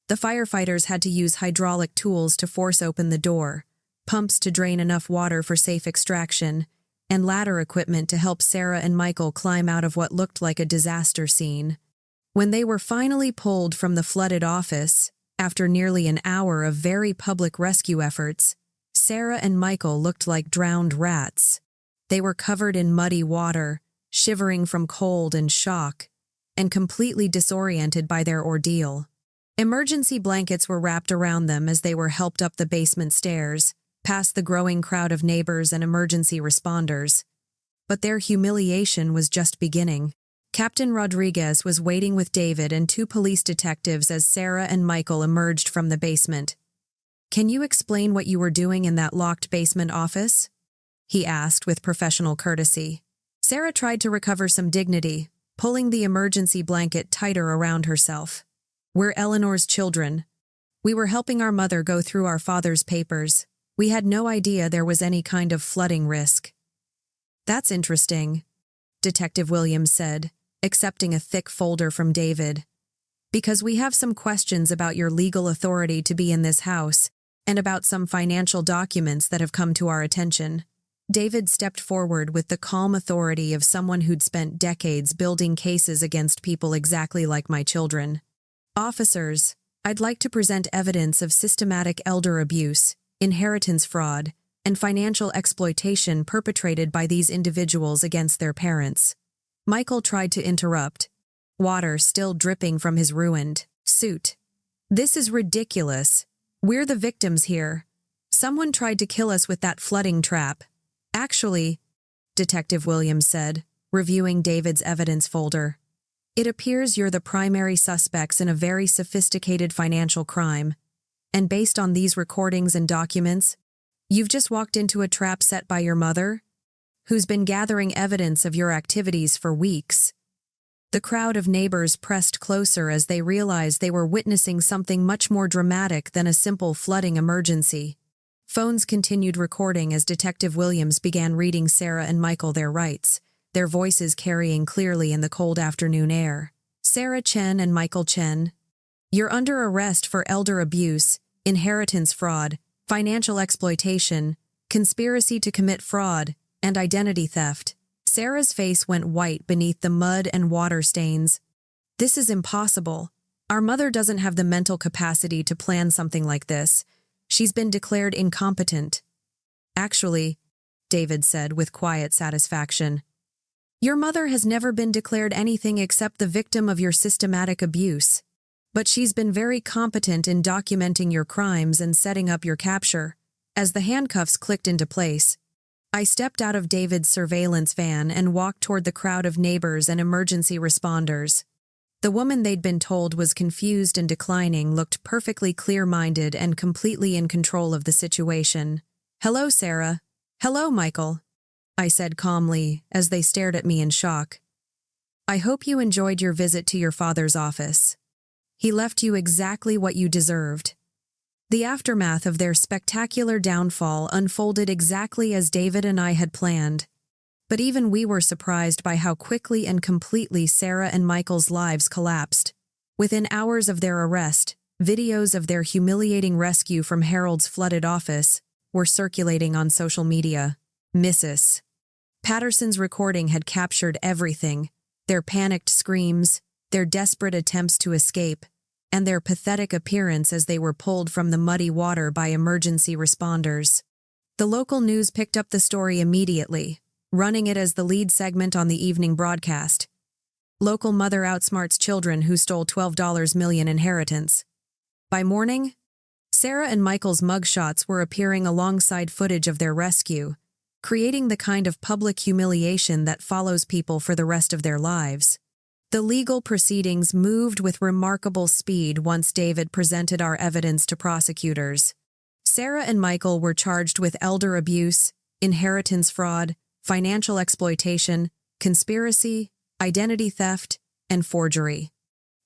The firefighters had to use hydraulic tools to force open the door, pumps to drain enough water for safe extraction, and ladder equipment to help Sarah and Michael climb out of what looked like a disaster scene. When they were finally pulled from the flooded office, after nearly an hour of very public rescue efforts, Sarah and Michael looked like drowned rats. They were covered in muddy water, shivering from cold and shock, and completely disoriented by their ordeal. Emergency blankets were wrapped around them as they were helped up the basement stairs, past the growing crowd of neighbors and emergency responders. But their humiliation was just beginning. Captain Rodriguez was waiting with David and 2 police detectives as Sarah and Michael emerged from the basement. "Can you explain what you were doing in that locked basement office?" he asked with professional courtesy. Sarah tried to recover some dignity, pulling the emergency blanket tighter around herself. "We're Eleanor's children. We were helping our mother go through our father's papers. We had no idea there was any kind of flooding risk." "That's interesting," Detective Williams said, accepting a thick folder from David. "Because we have some questions about your legal authority to be in this house and about some financial documents that have come to our attention." David stepped forward with the calm authority of someone who'd spent decades building cases against people exactly like my children. "Officers, I'd like to present evidence of systematic elder abuse, inheritance fraud, and financial exploitation perpetrated by these individuals against their parents." Michael tried to interrupt, water still dripping from his ruined suit. "This is ridiculous. We're the victims here. Someone tried to kill us with that flooding trap." "Actually," Detective Williams said, reviewing David's evidence folder, "it appears you're the primary suspects in a very sophisticated financial crime. And based on these recordings and documents, you've just walked into a trap set by your mother, who's been gathering evidence of your activities for weeks." The crowd of neighbors pressed closer as they realized they were witnessing something much more dramatic than a simple flooding emergency. Phones continued recording as Detective Williams began reading Sarah and Michael their rights, their voices carrying clearly in the cold afternoon air. "Sarah Chen and Michael Chen, you're under arrest for elder abuse, inheritance fraud, financial exploitation, conspiracy to commit fraud, and identity theft." Sarah's face went white beneath the mud and water stains. "This is impossible. Our mother doesn't have the mental capacity to plan something like this. She's been declared incompetent." "Actually," David said with quiet satisfaction, "your mother has never been declared anything except the victim of your systematic abuse. But she's been very competent in documenting your crimes and setting up your capture. As the handcuffs clicked into place, I stepped out of David's surveillance van and walked toward the crowd of neighbors and emergency responders. The woman they'd been told was confused and declining looked perfectly clear-minded and completely in control of the situation. "Hello, Sarah." "Hello, Michael," I said calmly as they stared at me in shock. "I hope you enjoyed your visit to your father's office. He left you exactly what you deserved." The aftermath of their spectacular downfall unfolded exactly as David and I had planned. But even we were surprised by how quickly and completely Sarah and Michael's lives collapsed. Within hours of their arrest, videos of their humiliating rescue from Harold's flooded office were circulating on social media. Mrs. Patterson's recording had captured everything: their panicked screams, their desperate attempts to escape, and their pathetic appearance as they were pulled from the muddy water by emergency responders. The local news picked up the story immediately, running it as the lead segment on the evening broadcast. Local mother outsmarts children who stole $12 million inheritance. By morning, Sarah and Michael's mugshots were appearing alongside footage of their rescue, creating the kind of public humiliation that follows people for the rest of their lives. The legal proceedings moved with remarkable speed once David presented our evidence to prosecutors. Sarah and Michael were charged with elder abuse, inheritance fraud, financial exploitation, conspiracy, identity theft, and forgery.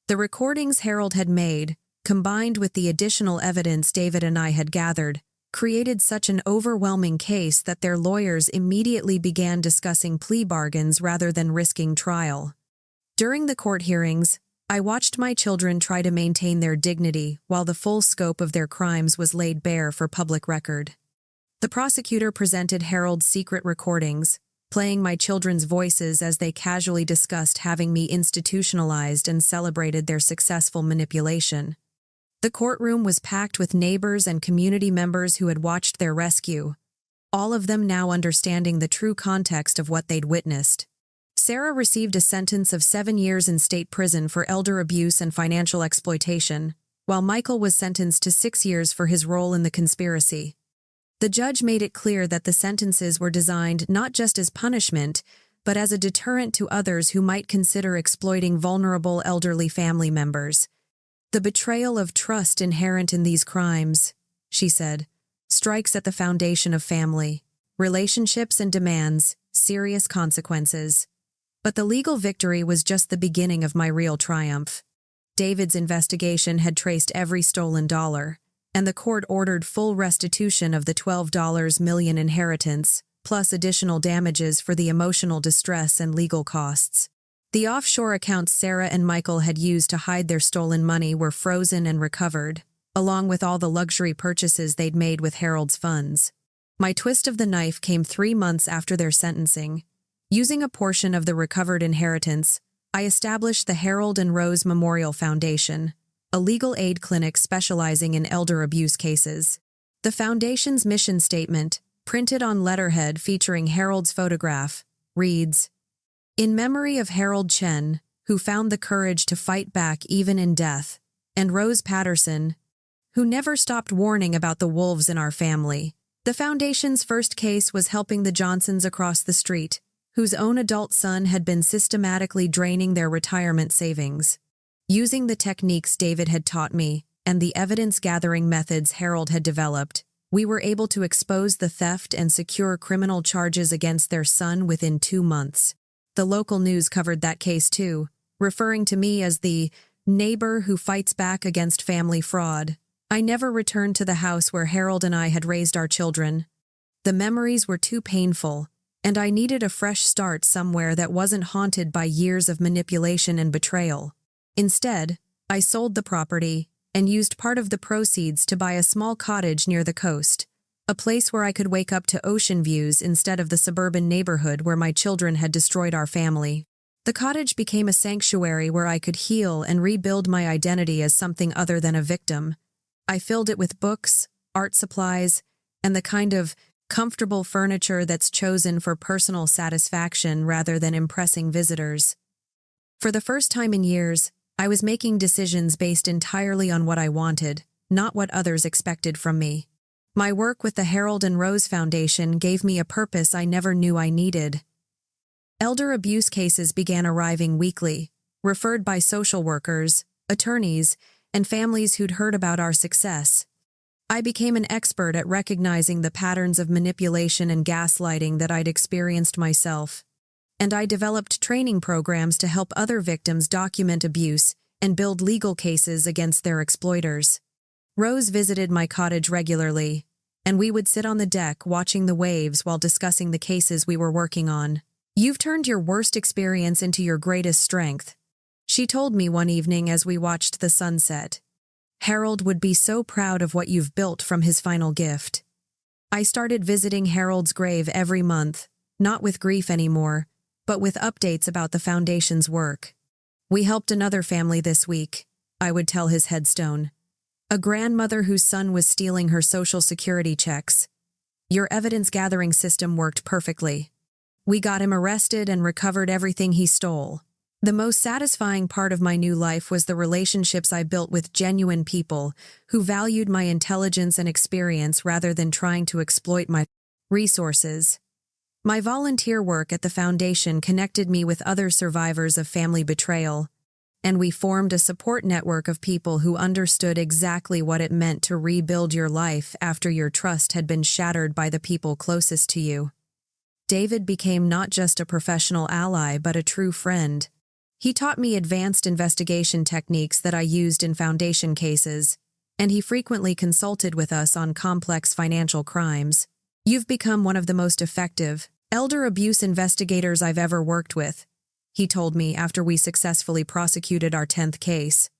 The recordings Harold had made, combined with the additional evidence David and I had gathered, created such an overwhelming case that their lawyers immediately began discussing plea bargains rather than risking trial. During the court hearings, I watched my children try to maintain their dignity while the full scope of their crimes was laid bare for public record. The prosecutor presented Harold's secret recordings, playing my children's voices as they casually discussed having me institutionalized and celebrated their successful manipulation. The courtroom was packed with neighbors and community members who had watched their rescue, all of them now understanding the true context of what they'd witnessed. Sarah received a sentence of 7 years in state prison for elder abuse and financial exploitation, while Michael was sentenced to 6 years for his role in the conspiracy. The judge made it clear that the sentences were designed not just as punishment, but as a deterrent to others who might consider exploiting vulnerable elderly family members. "The betrayal of trust inherent in these crimes," she said, "strikes at the foundation of family, relationships, and demands serious consequences." But the legal victory was just the beginning of my real triumph. David's investigation had traced every stolen dollar, and the court ordered full restitution of the $12 million inheritance, plus additional damages for the emotional distress and legal costs. The offshore accounts Sarah and Michael had used to hide their stolen money were frozen and recovered, along with all the luxury purchases they'd made with Harold's funds. My twist of the knife came 3 months after their sentencing. Using a portion of the recovered inheritance, I established the Harold and Rose Memorial Foundation, a legal aid clinic specializing in elder abuse cases. The foundation's mission statement, printed on letterhead featuring Harold's photograph, reads, "In memory of Harold Chen, who found the courage to fight back even in death, and Rose Patterson, who never stopped warning about the wolves in our family." The foundation's first case was helping the Johnsons across the street, whose own adult son had been systematically draining their retirement savings. Using the techniques David had taught me and the evidence-gathering methods Harold had developed, we were able to expose the theft and secure criminal charges against their son within 2 months. The local news covered that case too, referring to me as the neighbor who fights back against family fraud. I never returned to the house where Harold and I had raised our children. The memories were too painful, and I needed a fresh start somewhere that wasn't haunted by years of manipulation and betrayal. Instead, I sold the property and used part of the proceeds to buy a small cottage near the coast, a place where I could wake up to ocean views instead of the suburban neighborhood where my children had destroyed our family. The cottage became a sanctuary where I could heal and rebuild my identity as something other than a victim. I filled it with books, art supplies, and the kind of comfortable furniture that's chosen for personal satisfaction rather than impressing visitors. For the first time in years, I was making decisions based entirely on what I wanted, not what others expected from me. My work with the Harold and Rose Foundation gave me a purpose I never knew I needed. Elder abuse cases began arriving weekly, referred by social workers, attorneys, and families who'd heard about our success. I became an expert at recognizing the patterns of manipulation and gaslighting that I'd experienced myself, and I developed training programs to help other victims document abuse and build legal cases against their exploiters. Rose visited my cottage regularly, and we would sit on the deck watching the waves while discussing the cases we were working on. "You've turned your worst experience into your greatest strength," she told me one evening as we watched the sunset. "Harold would be so proud of what you've built from his final gift." I started visiting Harold's grave every month, not with grief anymore, but with updates about the foundation's work. "We helped another family this week," I would tell his headstone. "A grandmother whose son was stealing her Social Security checks. Your evidence-gathering system worked perfectly. We got him arrested and recovered everything he stole." The most satisfying part of my new life was the relationships I built with genuine people who valued my intelligence and experience rather than trying to exploit my resources. My volunteer work at the foundation connected me with other survivors of family betrayal, and we formed a support network of people who understood exactly what it meant to rebuild your life after your trust had been shattered by the people closest to you. David became not just a professional ally but a true friend. He taught me advanced investigation techniques that I used in foundation cases, and he frequently consulted with us on complex financial crimes. "You've become one of the most effective elder abuse investigators I've ever worked with," he told me after we successfully prosecuted our 10th case.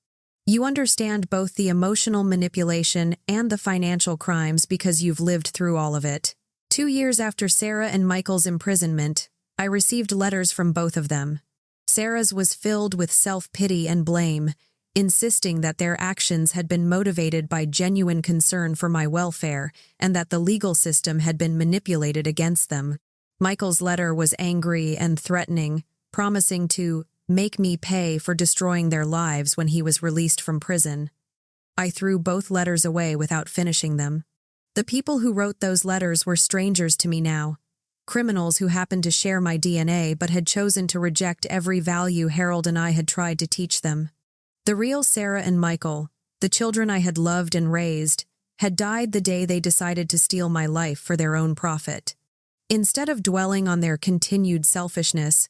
"You understand both the emotional manipulation and the financial crimes because you've lived through all of it." 2 years after Sarah and Michael's imprisonment, I received letters from both of them. Sarah's was filled with self-pity and blame, insisting that their actions had been motivated by genuine concern for my welfare and that the legal system had been manipulated against them. Michael's letter was angry and threatening, promising to make me pay for destroying their lives when he was released from prison. I threw both letters away without finishing them. The people who wrote those letters were strangers to me now. Criminals who happened to share my DNA but had chosen to reject every value Harold and I had tried to teach them. The real Sarah and Michael, the children I had loved and raised, had died the day they decided to steal my life for their own profit. Instead of dwelling on their continued selfishness,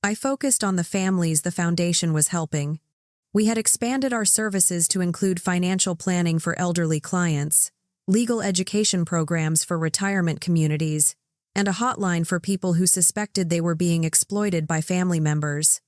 I focused on the families the foundation was helping. We had expanded our services to include financial planning for elderly clients, legal education programs for retirement communities, and a hotline for people who suspected they were being exploited by family members.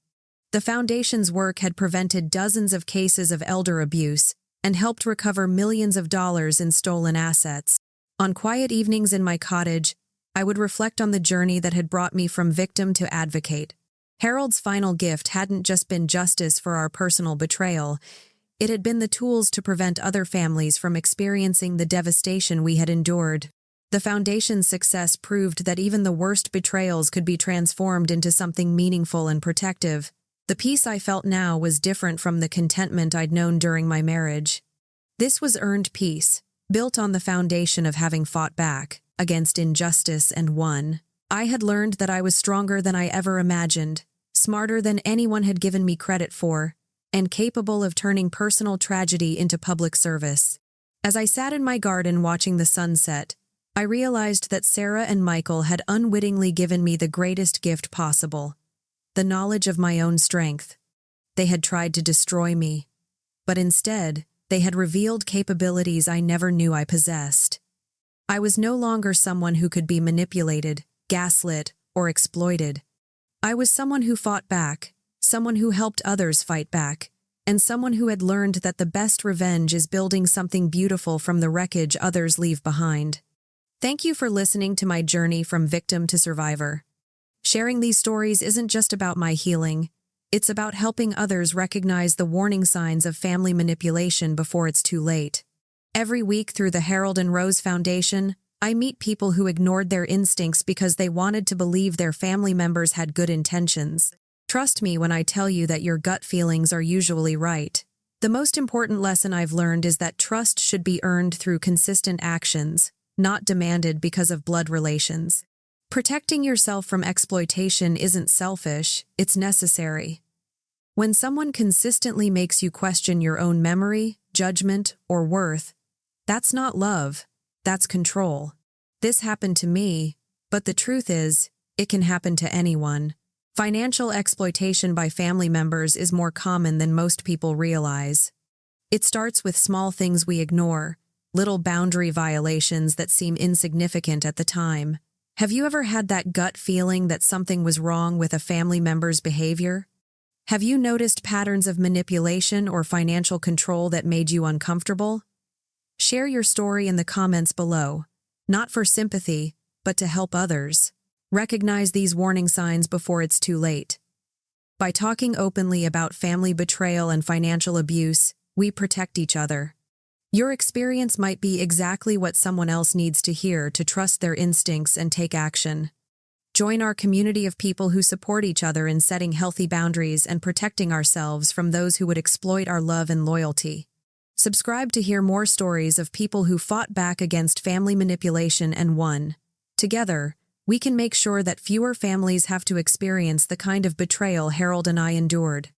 The foundation's work had prevented dozens of cases of elder abuse and helped recover millions of dollars in stolen assets. On quiet evenings in my cottage, I would reflect on the journey that had brought me from victim to advocate. Harold's final gift hadn't just been justice for our personal betrayal, it had been the tools to prevent other families from experiencing the devastation we had endured. The foundation's success proved that even the worst betrayals could be transformed into something meaningful and protective. The peace I felt now was different from the contentment I'd known during my marriage. This was earned peace, built on the foundation of having fought back against injustice and won. I had learned that I was stronger than I ever imagined, smarter than anyone had given me credit for, and capable of turning personal tragedy into public service. As I sat in my garden watching the sunset, I realized that Sarah and Michael had unwittingly given me the greatest gift possible, the knowledge of my own strength. They had tried to destroy me, but instead, they had revealed capabilities I never knew I possessed. I was no longer someone who could be manipulated, gaslit, or exploited. I was someone who fought back, someone who helped others fight back, and someone who had learned that the best revenge is building something beautiful from the wreckage others leave behind. Thank you for listening to my journey from victim to survivor. Sharing these stories isn't just about my healing, it's about helping others recognize the warning signs of family manipulation before it's too late. Every week through the Harold and Rose Foundation, I meet people who ignored their instincts because they wanted to believe their family members had good intentions. Trust me when I tell you that your gut feelings are usually right. The most important lesson I've learned is that trust should be earned through consistent actions, not demanded because of blood relations. Protecting yourself from exploitation isn't selfish, it's necessary. When someone consistently makes you question your own memory, judgment, or worth, that's not love, that's control. This happened to me, but the truth is, it can happen to anyone. Financial exploitation by family members is more common than most people realize. It starts with small things we ignore, little boundary violations that seem insignificant at the time. Have you ever had that gut feeling that something was wrong with a family member's behavior? Have you noticed patterns of manipulation or financial control that made you uncomfortable? Share your story in the comments below, not for sympathy, but to help others. Recognize these warning signs before it's too late. By talking openly about family betrayal and financial abuse, we protect each other. Your experience might be exactly what someone else needs to hear to trust their instincts and take action. Join our community of people who support each other in setting healthy boundaries and protecting ourselves from those who would exploit our love and loyalty. Subscribe to hear more stories of people who fought back against family manipulation and won. Together, we can make sure that fewer families have to experience the kind of betrayal Harold and I endured.